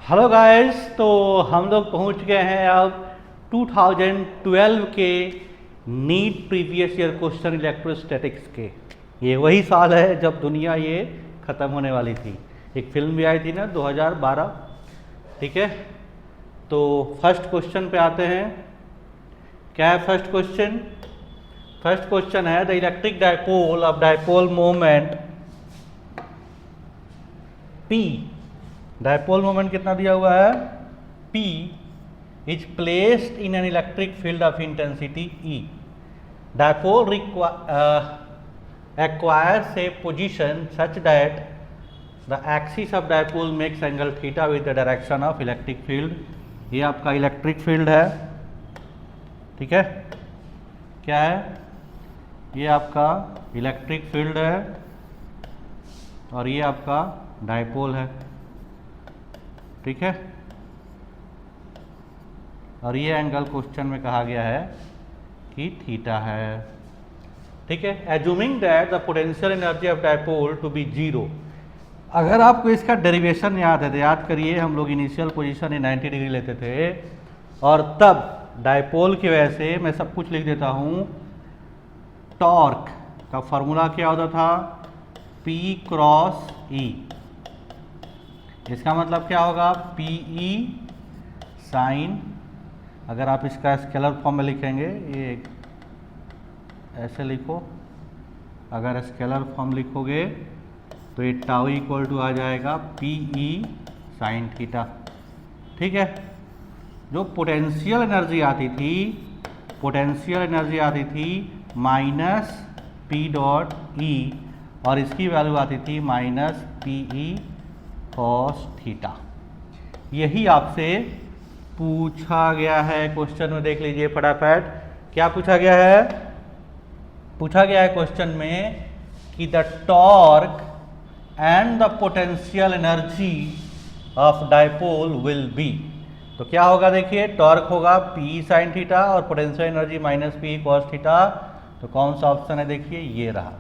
Hello guys, तो हम लोग पहुंच गए हैं अब 2012 के NEET previous year question electrostatics के। ये वही साल है जब दुनिया ये ख़त्म होने वाली थी। एक फिल्म भी आई थी ना 2012। ठीक है, तो फर्स्ट क्वेश्चन पे आते हैं। क्या है फर्स्ट क्वेश्चन? फर्स्ट क्वेश्चन है the electric dipole of dipole moment P। Dipole moment कितना दिया हुआ है? P is placed in an electric field of intensity E। Dipole acquires a position such that the axis of dipole makes angle theta with the direction of electric field। ये आपका electric field है, ठीक है। क्या है? ये आपका electric field है और ये आपका डायपोल है, ठीक है। और ये एंगल क्वेश्चन में कहा गया है कि थीटा है, ठीक है। Assuming that the potential energy of dipole to be zero. अगर आपको इसका डेरिवेशन याद है तो याद करिए, हम लोग इनिशियल पोजीशन ही 90 डिग्री लेते थे और तब डायपोल की वजह से मैं सब कुछ लिख देता हूँ। टॉर्क का फॉर्मूला क्या होता था? P cross E। इसका मतलब क्या होगा? PE साइन, अगर आप इसका स्केलर फॉर्म में लिखेंगे, ये ऐसे लिखो, अगर स्केलर फॉर्म लिखोगे तो ये टाउ इक्वल टू आ जाएगा PE साइन थीटा, ठीक है। जो पोटेंशियल एनर्जी आती थी माइनस P डॉट E और इसकी वैल्यू आती थी माइनस PE कॉस थीटा। यही आपसे पूछा गया है क्वेश्चन में। देख लीजिए फटाफट क्या पूछा गया है। पूछा गया है क्वेश्चन में कि the torque and the potential energy of dipole will be. तो क्या होगा? देखिए, टॉर्क होगा P साइन थीटा और potential energy minus PE cos theta. तो कौन सा ऑप्शन है? देखिए ये रहा।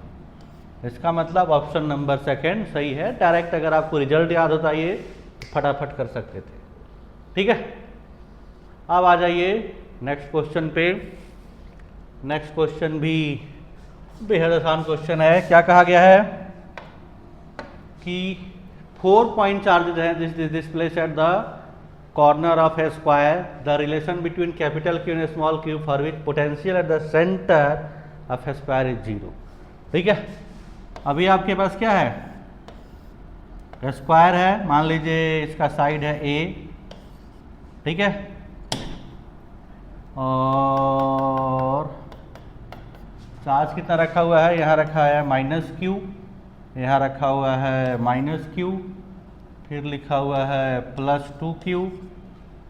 इसका मतलब ऑप्शन नंबर सेकंड सही है। डायरेक्ट अगर आपको रिजल्ट याद होता ये तो फटाफट कर सकते थे, ठीक है। अब आ जाइए नेक्स्ट क्वेश्चन पे। नेक्स्ट क्वेश्चन भी बेहद आसान क्वेश्चन है। क्या कहा गया है कि 4 पॉइंट चार्जेज हैं this place at the corner of A square. The relation between capital Q and small q for which potential at the centre of A square is zero, ठीक है। अभी आपके पास क्या है? स्क्वायर है, मान लीजिए इसका साइड है A, ठीक है, और चार्ज कितना रखा हुआ है? यहाँ रखा है माइनस Q, यहाँ रखा हुआ है माइनस Q, फिर लिखा हुआ है प्लस 2Q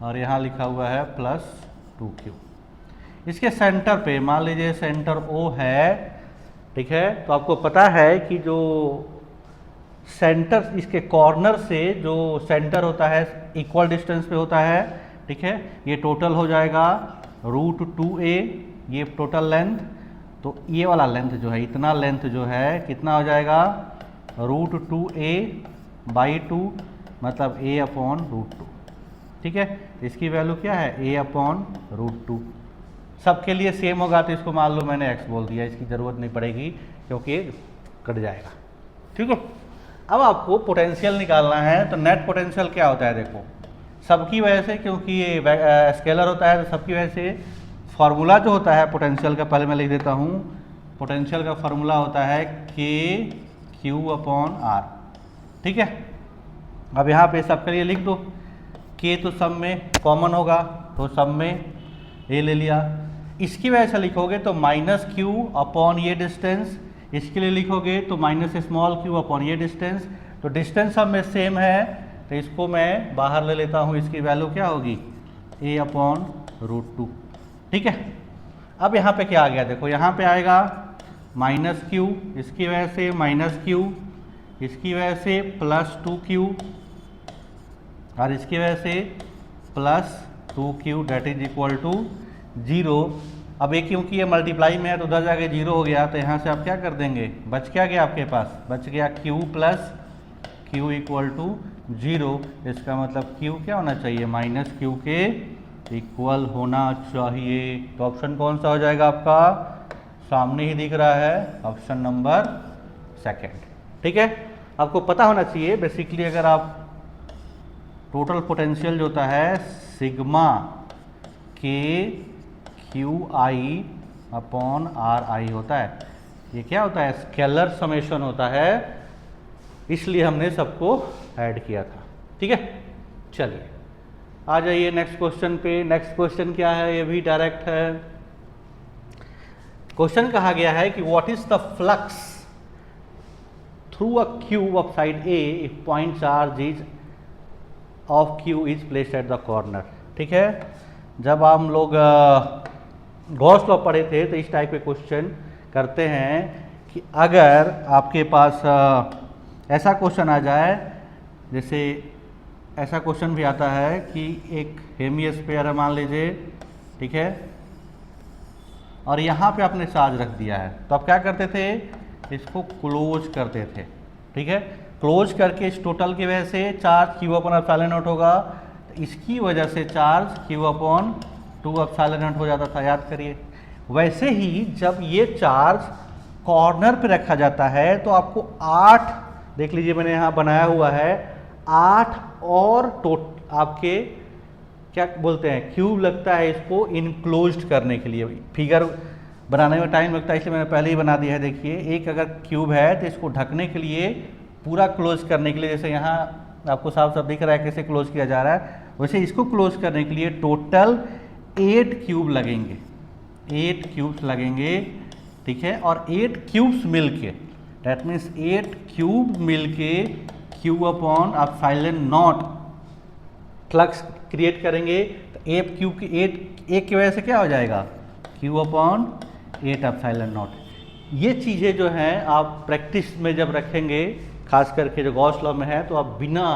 और यहाँ लिखा हुआ है प्लस 2Q। इसके सेंटर पे मान लीजिए सेंटर O है, ठीक है। तो आपको पता है कि जो सेंटर, इसके कॉर्नर से जो सेंटर होता है इक्वल डिस्टेंस पे होता है, ठीक है। ये टोटल हो जाएगा √2a, ये टोटल लेंथ। तो ये वाला लेंथ जो है, इतना लेंथ जो है कितना हो जाएगा? √2a/2, मतलब a/√2, ठीक है। इसकी वैल्यू क्या है? a/√2। सबके लिए सेम होगा तो इसको मान लो मैंने x बोल दिया, इसकी ज़रूरत नहीं पड़ेगी क्योंकि कट जाएगा, ठीक है। अब आपको पोटेंशियल निकालना है। तो नेट पोटेंशियल क्या होता है? देखो, सबकी वजह से, क्योंकि ये स्केलर होता है तो सबकी वजह से फार्मूला जो होता है पोटेंशियल का, पहले मैं लिख देता हूँ। पोटेंशियल का फार्मूला होता है KQ/R, ठीक है। अब यहाँ पे सबके लिए लिख दो। K तो सब में कॉमन होगा तो सब में A ले लिया। इसकी वजह से लिखोगे तो माइनस Q अपॉन ये डिस्टेंस, इसके लिए लिखोगे तो माइनस स्मॉल q अपॉन ये डिस्टेंस। तो डिस्टेंस सब में सेम है तो इसको मैं बाहर ले लेता हूँ। इसकी वैल्यू क्या होगी? a/√2, ठीक है। अब यहाँ पे क्या आ गया? देखो यहाँ पे आएगा माइनस Q, इसकी वजह से माइनस Q, इसकी वजह से प्लस 2Q और इसकी वजह से plus 2Q, that is equal to 0। अब ये क्योंकि ये मल्टीप्लाई में है तो उधर जाके 0 हो गया, तो यहाँ से आप क्या कर देंगे? बच क्या गया आपके पास? बच गया Q plus Q equal to 0, इसका मतलब Q क्या होना चाहिए, माइनस Q के इक्वल होना चाहिए। तो ऑप्शन कौन सा हो जाएगा आपका, सामने ही दिख रहा है, ऑप्शन नंबर सेकंड। ठीक है, आपको पता होना चाहिए बेसिकली, अगर आप टोटल पोटेंशियल जो होता है सिग्मा के क्यू आई अपॉन आर आई होता है, ये क्या होता है, स्केलर समेशन होता है, इसलिए हमने सबको ऐड किया था। ठीक है, चलिए आ जाइए नेक्स्ट क्वेश्चन पे। नेक्स्ट क्वेश्चन क्या है, ये भी डायरेक्ट है। क्वेश्चन कहा गया है कि what is the flux through a cube of side A if point charge is of Q is placed at the corner. ठीक है, जब हम लोग गॉस लॉ पढ़े थे तो इस टाइप के क्वेश्चन करते हैं कि अगर आपके पास ऐसा क्वेश्चन आ जाए, जैसे ऐसा क्वेश्चन भी आता है कि एक हेमिस्फीयर है मान लीजिए, ठीक है, और यहाँ पे आपने चार्ज रख दिया है, तो आप क्या करते थे, इसको क्लोज करते थे। ठीक है, क्लोज करके इस टोटल की वजह से charge Q upon epsilon not होगा, तो इसकी वजह से charge Q upon 2 epsilon not हो जाता था, याद करिए। वैसे ही जब ये चार्ज कॉर्नर पे रखा जाता है तो आपको 8, देख लीजिए मैंने यहाँ बनाया हुआ है, 8 और आपके क्या बोलते हैं क्यूब लगता है इसको इनक्लोज्ड करने के लिए। फिगर बनाने में टाइम लगता है इसलिए मैंने पहले ही बना दिया है। देखिए एक अगर क्यूब है तो इसको ढकने के लिए, पूरा क्लोज करने के लिए, जैसे यहाँ आपको साफ साफ दिख रहा है कैसे क्लोज किया जा रहा है, वैसे इसको क्लोज करने के लिए टोटल 8 क्यूब लगेंगे, 8 क्यूब्स लगेंगे। ठीक है, और 8 क्यूब्स मिलके, दैट मीन्स 8 क्यूब मिलके Q upon epsilon not flux create करेंगे। तो 8 क्यूब की 8 की वजह से क्या हो जाएगा, क्यू अपॉन 8 एप्सिलॉन नॉट। ये चीज़ें जो हैं आप प्रैक्टिस में जब रखेंगे, खास करके जो गॉस लॉ में है, तो आप बिना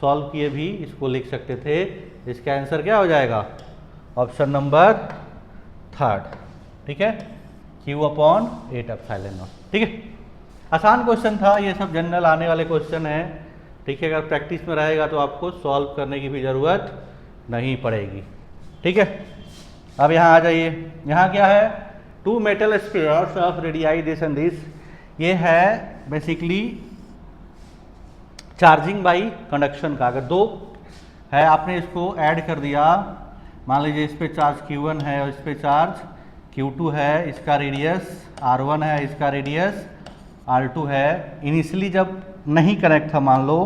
सॉल्व किए भी इसको लिख सकते थे। इसका आंसर क्या हो जाएगा, ऑप्शन नंबर 3। ठीक है, क्यू अपॉन 8 एप्सिलॉन नॉट। ठीक है, आसान क्वेश्चन था, ये सब जनरल आने वाले क्वेश्चन हैं। ठीक है, अगर प्रैक्टिस में रहेगा तो आपको सॉल्व करने की भी ज़रूरत नहीं पड़ेगी। ठीक है, अब यहाँ आ जाइए, यहाँ क्या है, 2 metal spheres of radii this and this. ये है बेसिकली चार्जिंग बाई कंडक्शन का। अगर 2 है, आपने इसको ऐड कर दिया, मान लीजिए इस पे चार्ज Q1 है और इस पे चार्ज Q2 है, इसका रेडियस R1 है, इसका रेडियस R2 है। इनिशियली जब नहीं कनेक्ट था, मान लो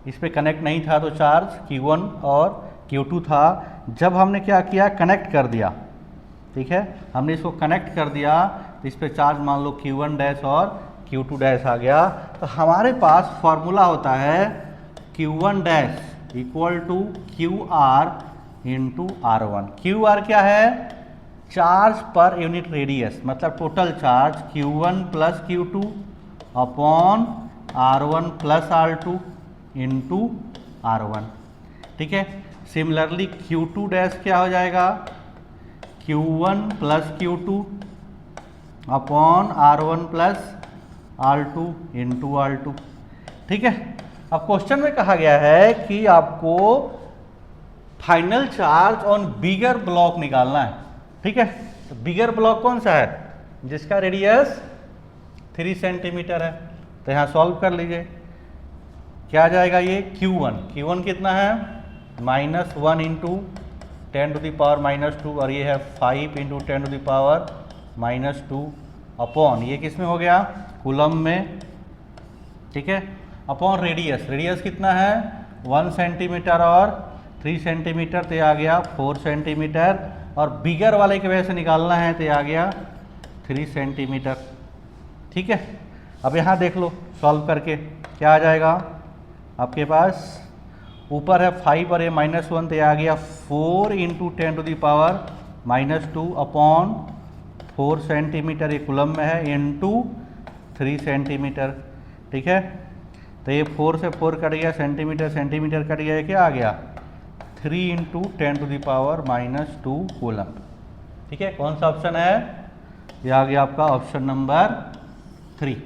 इस पे कनेक्ट नहीं था, तो चार्ज Q1 और Q2 था। जब हमने क्या किया, कनेक्ट कर दिया, ठीक है, हमने इसको कनेक्ट कर दिया, तो इस पे चार्ज मान लो Q1 डैश और Q2 डैश आ गया। तो हमारे पास फॉर्मूला होता है Q1 dash equal to QR into R1। QR क्या है, चार्ज पर यूनिट रेडियस, मतलब total charge Q1 plus Q2 upon R1 plus R2 into R1। ठीक है, सिमिलरली Q2 डैश क्या हो जाएगा, Q1 plus Q2 upon R1 plus R2 into R2। ठीक है, अब क्वेश्चन में कहा गया है कि आपको final charge on bigger block निकालना है। ठीक है, तो बिगर ब्लॉक कौन सा है, जिसका रेडियस 3 सेंटीमीटर है। तो यहाँ सॉल्व कर लीजिए, क्या आ जाएगा, ये Q1 कितना है, -1 इंटू 10 टू द पावर -2, और ये है 5 into 10 to the power -2 upon, ये किस में हो गया, कूलम में। ठीक है, अपॉन रेडियस कितना है, 1 सेंटीमीटर और 3 सेंटीमीटर, तो आ गया 4 सेंटीमीटर, और बिगर वाले की वजह से निकालना है तो आ गया 3 सेंटीमीटर। ठीक है, अब यहाँ देख लो सॉल्व करके क्या आ जाएगा, आपके पास ऊपर है 5 और ये -1, तो आ गया 4 into 10 to the power -2 upon 4 centimetre, ये कूलम में है, इंटू 3 सेंटीमीटर। ठीक है, तो ये 4 से 4 कट गया, सेंटीमीटर कट गया, ये क्या आ गया, 3 into 10 to the power -2 coulomb. ठीक है, कौन सा ऑप्शन है, ये आ गया आपका ऑप्शन नंबर 3।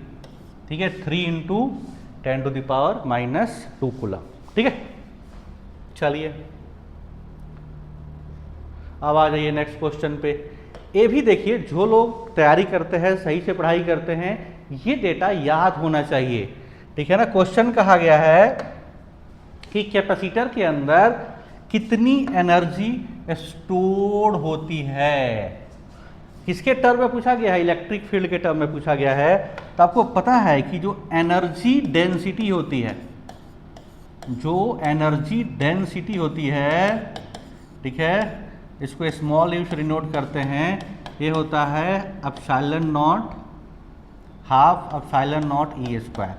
ठीक है, 3 इंटू 10⁻⁻² कूलम। ठीक है, चलिए अब आ जाइए नेक्स्ट क्वेश्चन पे। ये भी देखिए, जो लोग तैयारी करते हैं, सही से पढ़ाई करते हैं, ये डेटा याद होना चाहिए। ठीक है ना। क्वेश्चन कहा गया है कि कैपेसिटर के अंदर कितनी एनर्जी स्टोर्ड होती है। किसके टर्म में पूछा गया है? इलेक्ट्रिक फील्ड के टर्म में पूछा गया है। तो आपको पता है कि जो एनर्जी डेंसिटी होती है, जो एनर्जी डेंसिटी होती है, ठीक है, इसको स्मॉल यू से डिनोट करते हैं, ये होता है epsilon not half epsilon not E²।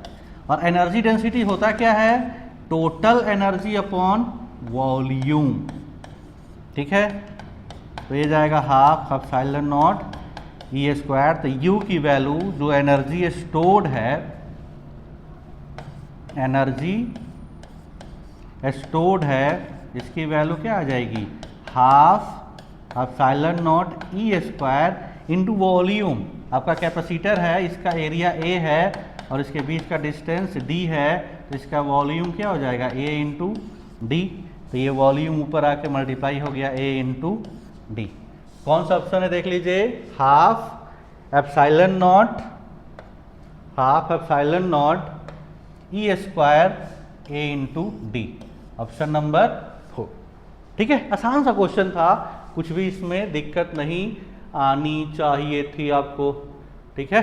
और एनर्जी डेंसिटी होता क्या है? Total energy upon volume. ठीक है, तो ये जाएगा हाफ एप्सिलॉन नॉट E²। तो U की वैल्यू, जो एनर्जी स्टोर्ड है, एनर्जी स्टोर्ड है, इसकी वैल्यू क्या आ जाएगी? Half epsilon not E² into volume. आपका कैपेसिटर है, इसका एरिया A है और इसके बीच का डिस्टेंस D है, तो इसका वॉल्यूम क्या हो जाएगा? A into D. तो ये वॉल्यूम ऊपर आके मल्टीप्लाई हो गया A इंटू डी। कौन सा ऑप्शन है देख लीजिए? Half epsilon not E² A into D, option number 4। ठीक है, आसान सा क्वेश्चन था, कुछ भी इसमें दिक्कत नहीं आनी चाहिए थी आपको। ठीक है।